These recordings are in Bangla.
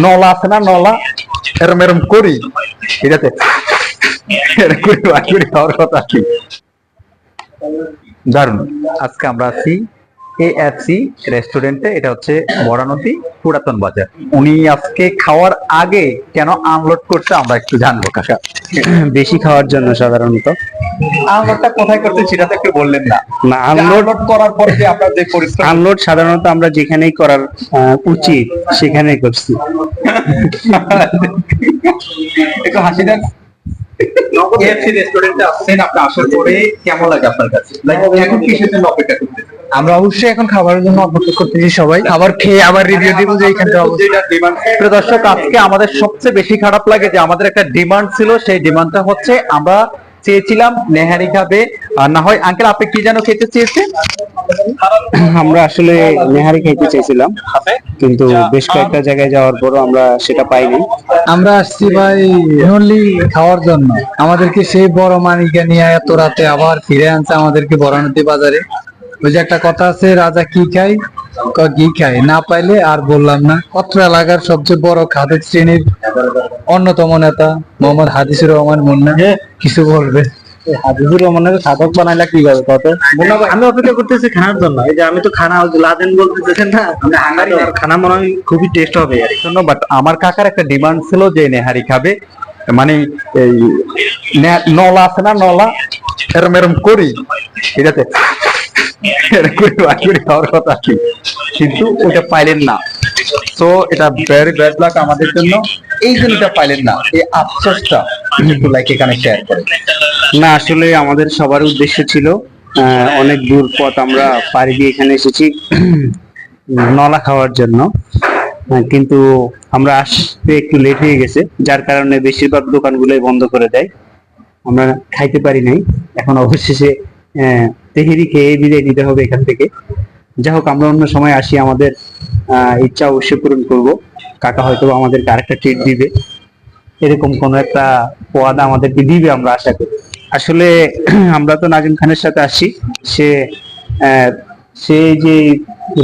নলা আছে না, নলা এরম এরম করি এটাতে খাওয়ার কথা কি দারুন। আজকে আমরা আছি AFC রেস্টুরেন্টে, এটা হচ্ছে বড়ানদী পুরাতন বাজার। উনি আজকে খাওয়ার আগে কেন আনলোড করছে আমরা একটু জানবো কাকা। বেশি খাওয়ার জন্য সাধারণত। আনলোডটা কোথায় করতে সেটা তো একটু বললেন না। না, আনলোড করার পর যে আপনার যে পরিশ্রম, আনলোড সাধারণত আমরা যেখানেই করার উচিত সেখানেই করছি। একটু হাসি দেন। AFC রেস্টুরেন্টে আসছেন, আপনি আসার পরে কেমন লাগে আপনার কাছে? এখন কিসের জন্য অপেক্ষা করতেছেন? আমরা অবশ্যই এখন খাবারের জন্য অপেক্ষা করতেছি, সবাই খাবার খেয়ে আবার রিভিউ দিব যে এখানটা প্রিয় দর্শক, আজকে আমাদের সবচেয়ে বেশি খারাপ লাগে যে আমাদের একটা ডিমান্ড ছিল, সেই ডিমান্ডটা হচ্ছে আমরা চেয়েছিলাম নেহারি খাবে, আর না হয় আঙ্কেল আপনি কি যেন খেতে চেয়েছেন? আমরা আসলে নেহারি খাইতে চাইছিলাম, কিন্তু বেশ কয়েকটা জায়গায় যাওয়ার পরও আমরা সেটা পাইনি। আমরা আসছি ভাই অনলি খাওয়ার জন্য। আমাদেরকে সেই বড় মানিকা নিয়ে এত রাতে আবার ফিরে আনছে আমাদেরকে বড়ানদী বাজারে। ওই যে একটা কথা আছে, রাজা কি খায় ঘি খায়, না পাইলে আর বললাম না। অত্র এলাকার সবচেয়ে বড় খাদের শ্রেণীর অন্যতম নেতা মোহাম্মদ হাদিসুর রহমান মুন্না কিছু বলবে। হাবিবুর রহমানের সাধক বানাইলা কিভাবে কত? আমি অপেক্ষা করতেছি খানার জন্য। এই যে আমি তো খানা লাদেন বলতেছেন না, খানা মনে হয় খুবই টেস্ট হবে এর জন্য। বাট আমার কাকার একটা ডিমান্ড ছিল যে নেহারি খাবে, মানে এই নলা আছে না, নলা এরম এরম করি এটাতে খাওয়ার কথা কি, কিন্তু ওটা পাইলেন না। তো এটা ভেরি ব্যাড লাক আমাদের জন্য, এই জন্য এটা পাইলেন না। এই আফসোসটা একটু লাইক এখানে শেয়ার করেন। না, আসলে আমাদের সবার উদ্দেশ্য ছিল অনেক দূর পথ আমরা পাড়ি দিয়ে এখানে এসেছি নলা খাওয়ার জন্য, কিন্তু আমরা আসতে একটু লেট হয়ে গেছে, যার কারণে বেশিরভাগ দোকানগুলোই বন্ধ করে দেয়। আমরা খাইতে পারি নাই। এখন অবশেষে তেহেরি খেয়ে বিদায় নিতে হবে এখান থেকে। যাই হোক, আমরা অন্য সময় আসি, আমাদের ইচ্ছা অবশ্যই পূরণ করবো। কাকা হয়তো আমাদেরকে আরেকটা ট্রিট দিবে, এরকম কোন একটা ওয়াদা আমাদেরকে দিবে আমরা আশা করি। আসলে আমরা তো নাজিম খানের সাথে আসি, সে সে যে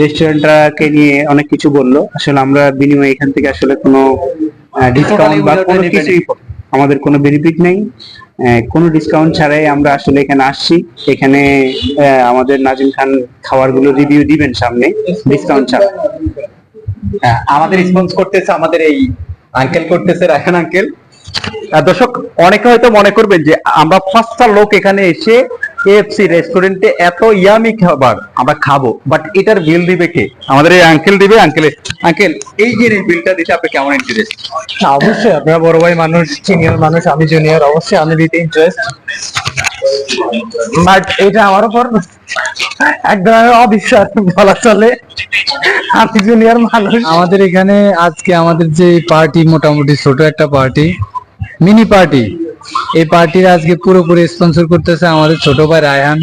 রেস্টুরেন্টটাকে নিয়ে অনেক কিছু বললো। আসলে আমরা বিনিময়ে এখান থেকে আসলে কোনো ডিসকাউন্ট বা কোনো কিছুই, আমাদের কোনো বেনিফিট নেই। কোনো ডিসকাউন্ট ছাড়াই আমরা আসলে এখানে আসছি। এখানে আমাদের নাজিম খান খাবারগুলো রিভিউ দিবেন সামনে, ডিসকাউন্ট ছাড়া। আমাদের রেসপন্স করতেছে আমাদের এই আঙ্কেল, করতেছে রায়হান আঙ্কেল। দর্শক, অনেকে হয়তো মনে করবেন যে আমরা 5টা লোক এখানে এসে AFC রেস্টুরেন্টে এত ইয়ামি খাবার আমরা খাবো, বাট এটার বিল দিবে কে? আমাদের এই আঙ্কেল দিবে। আঙ্কেল, এই যে বিলটা দিতে আপনি কেমন ইন্টারেস্ট? অবশ্যই আপনারা বড় ভাই মানুষ, সিনিয়র মানুষ, আমি জুনিয়র, অবশ্যই আমি দিতে ইন্টারেস্ট। বাট এটা আমার উপর একদম অবিশ্বাস বলা চলে, আমি জুনিয়র মানুষ। আমাদের এখানে আজকে আমাদের যে পার্টি, মোটামুটি ছোট একটা পার্টি, মিনি পার্টি, এই পার্টির আজকে পুরোপুরি স্পন্সর করতেছে আমাদের ছোট ভাই রায়হান।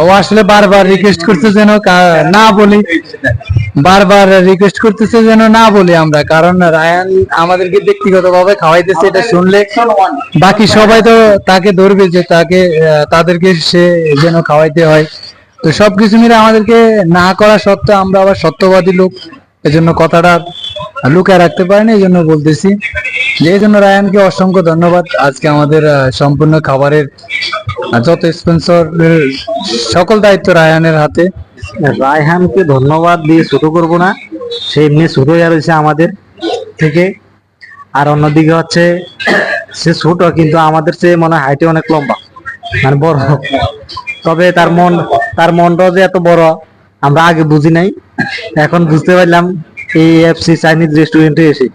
ও আসলে বারবার রিকোয়েস্ট করছে যেন না বলি, বারবার রিকোয়েস্ট করতেছে যেন না বলি আমরা, কারণ রায়হান আমাদেরকে ব্যক্তিগতভাবে খাওয়াইতেছে। এটা শুনলে বাকি সবাই তো তাকে ধরবে যে তাদেরকে সে যেন খাওয়াইতে হয়। তো সবকিছু মিলে আমাদেরকে না করা সত্ত্বেও আমরা আবার সত্যবাদী লোক, এজন্য কথাটা লুকায় রাখতে পারিনি, এই জন্য বলতেছি যে এই জন্য রায়হানকে অসংখ্য ধন্যবাদ। আজকে আমাদের সম্পূর্ণ খাবারের যত স্পন্সর, সকল দায়িত্ব রায়হানের হাতে। রায়হানকে ধন্যবাদ দিয়ে ছোট করব না, সে এমনি ছোট হয়ে রয়েছে আমাদের থেকে। আর অন্যদিকে হচ্ছে সে ছোট, কিন্তু আমাদের চেয়ে মনে হয় হাইটে অনেক লম্বা, মানে বড়। তবে তার মনটাও যে এত বড় আমরা আগে বুঝি নাই, এখন বুঝতে পারলাম এই AFC চাইনিজ রেস্টুরেন্টে এসে।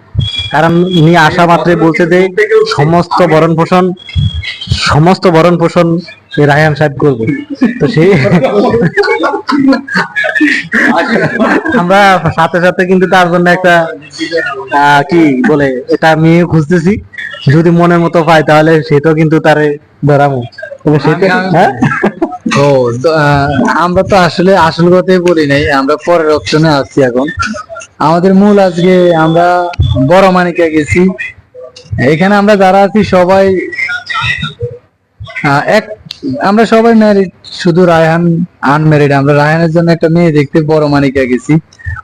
কারণ উনি আসা মাত্রই বলছে যে সমস্ত ভরণ পোষণ রায়হান সাহেব করবে। তো সেই আমরা সাথে সাথে কিন্তু তার জন্য একটা কি বলে এটা মেয়ে খুঁজতেছি, যদি মনের মতো পাই তাহলে সেটাও কিন্তু তারে ধরামো। হ্যাঁ, ও তো আমরা তো আসলে আসল কথাই বলি নাই, আমরা পরের অপশনে আছি এখন। আমাদের মূল আজকে আমরা বড় মানিকা গেছি। এখানে আমরা যারা আছি সবাই আমরা সবাই ম্যারিড, শুধু রায়হান আনম্যারিড। আমরা রায়হানের জন্য একটা মেয়ে দেখতে বড় মানিকা গেছি।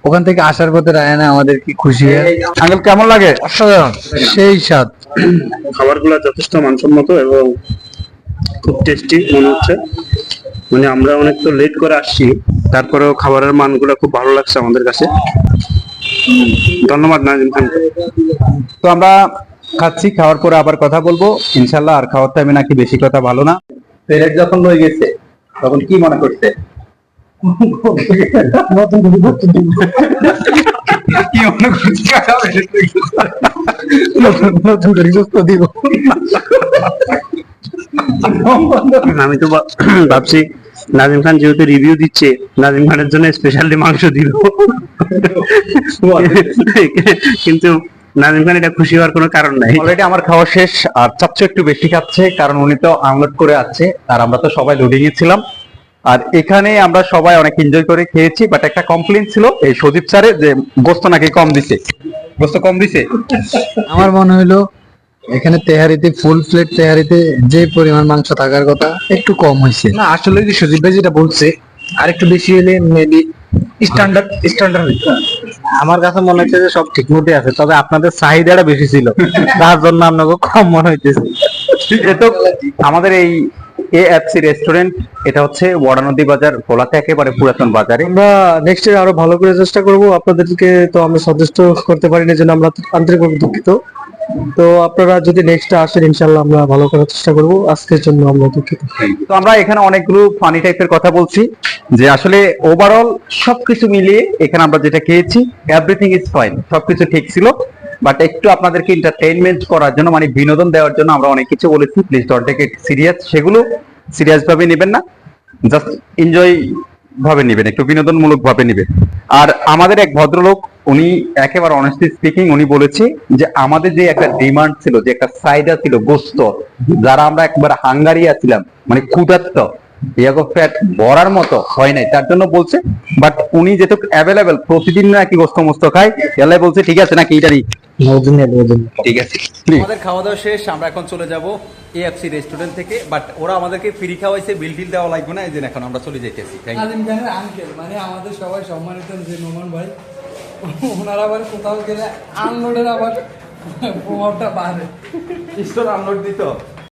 ওখান থেকে আসার পথে রায়হানা আমাদের কি খুশি হয়ে আঙ্কেল কেমন লাগে? অসাধারণ, সেই স্বাদ। খাবারগুলো যথেষ্ট মানসম্মত এবং খুব টেস্টি মনে হচ্ছে। মানে আমরা অনেক তো লেট করে আসছি, তারপরেও খাবারের মানগুলো খুব ভালো লাগছে আমাদের কাছে। ধন্যবাদ নাজিম খান। তো আমরা খাচ্ছি, খাওয়ার পরে আবার কথা বলবো ইনশাল্লাহ। আর খাওয়ার টাইমে নাকি বেশি কথা ভালো না। প্লেট যখন লয়ে গেছে তখন কি মনে করছে? কি মনে করছে? নতুন করে সুস্থ দিব। আমি তো ভাবছি নাজিম খান যেহেতু রিভিউ দিচ্ছে, নাজিম খানের জন্য স্পেশালি মাংস দিল, কিন্তু নাজিম খান এটা খুশি হওয়ার কোনো কারণ নাই। অলরেডি আমার খাওয়া শেষ, আর চাচ্চু একটু বেশি খাচ্ছে কারণ উনি তো আনলোড করে আছে আর আমরা তো সবাই লোডিং এ ছিলাম। আর এখানে আমরা সবাই অনেক এনজয় করে খেয়েছি, বাট একটা কমপ্লেন ছিল এই সদীপ স্যারের যে গোস্ত নাকি কম দিছে। গোস্ত কম দিছে? আমার মনে হইলো এখানে তেহারিতে, ফুল প্লেট তেহারিতে যে পরিমাণ মাংস থাকার কথা একটু কম হয়েছে। না আসলে যে সুজিত ভাই যেটা বলছে আর একটু বেশি হলে মেবি স্ট্যান্ডার্ড হইতো। আমার কাছে মনে হচ্ছে যে সব ঠিক মতোই আছে, তবে আপনাদের চাহিদাটা বেশি ছিল, তার জন্য আপনাকে কম মনে হইতেছে। এ তো আমাদের এই এএফসি রেস্টুরেন্ট, এটা হচ্ছে ওয়ারানদী বাজার, ভোলাতে একেবারে পুরাতন বাজারে। আমরা নেক্সট ইয়ার আরো ভালো করে চেষ্টা করব। আপনাদেরকে তো আমরা সন্তুষ্ট করতে পারিনি, জন্য আমরা আন্তরিকভাবে দুঃখিত। তো আপনারা যদি নেক্সট আসেন ইনশাআল্লাহ আমরা ভালো করার চেষ্টা করব। আজকের জন্য আমরা দুঃখিত। তো আমরা এখানে অনেকগুলো ফানি টাইপের কথা বলছি যে আসলে ওভারঅল সবকিছু মিলিয়ে এখানে আমরা যেটা খেয়েছি এভরিথিং ইজ ফাইন, সবকিছু ঠিক ছিল। বাট একটু আপনাদেরকে এন্টারটেইনমেন্ট করার জন্য, মানে বিনোদন দেওয়ার জন্য আমরা অনেক কিছু বলেছি। Please don't take it serious, সেগুলো সিরিয়াস ভাবে নেবেন না, জাস্ট এনজয় ভাবে নেবেন, একটু বিনোদনমূলক ভাবে নেবেন। আর আমাদের এক ভদ্রলোক, উনি একেবারে অনেস্টলি স্পিকিং উনি বলেছে যে আমাদের যে একটা ডিমান্ড ছিল, যে একটা চাহিদা ছিল গোস্ত, যারা আমরা একবার হাঙ্গারিয়া ছিলাম, মানে ক্ষুধার্ত, ইয়াগো ফ্যাট ভরার মতো হয় নাই, তার জন্য বলছে। বাট উনি যেহেতু অ্যাভেলেবেল প্রতিদিন নাকি গোস্ত মোস্ত খায়, এলাই বলছে ঠিক আছে নাকি এটারই ঠিক আছে। আমাদের খাওয়া দাওয়া শেষ, আমরা এখন চলে যাব এএফসি রেস্টুরেন্ট থেকে। বাট ওরা আমাদেরকে ফ্রি খাওয়াইছে, বিল টিল দেওয়া লাগবে না, এই যে এখন আমরা চলে যাইতেছি। নাজিম খানের আঙ্কেল মানে আমাদের সবাই সম্মানিত যে নোমান ভাই, ওনারা আবার কোথাও গেলে আনলোডের আবার প্রভাবটা বাড়ে। স্টোর আনলোড দিত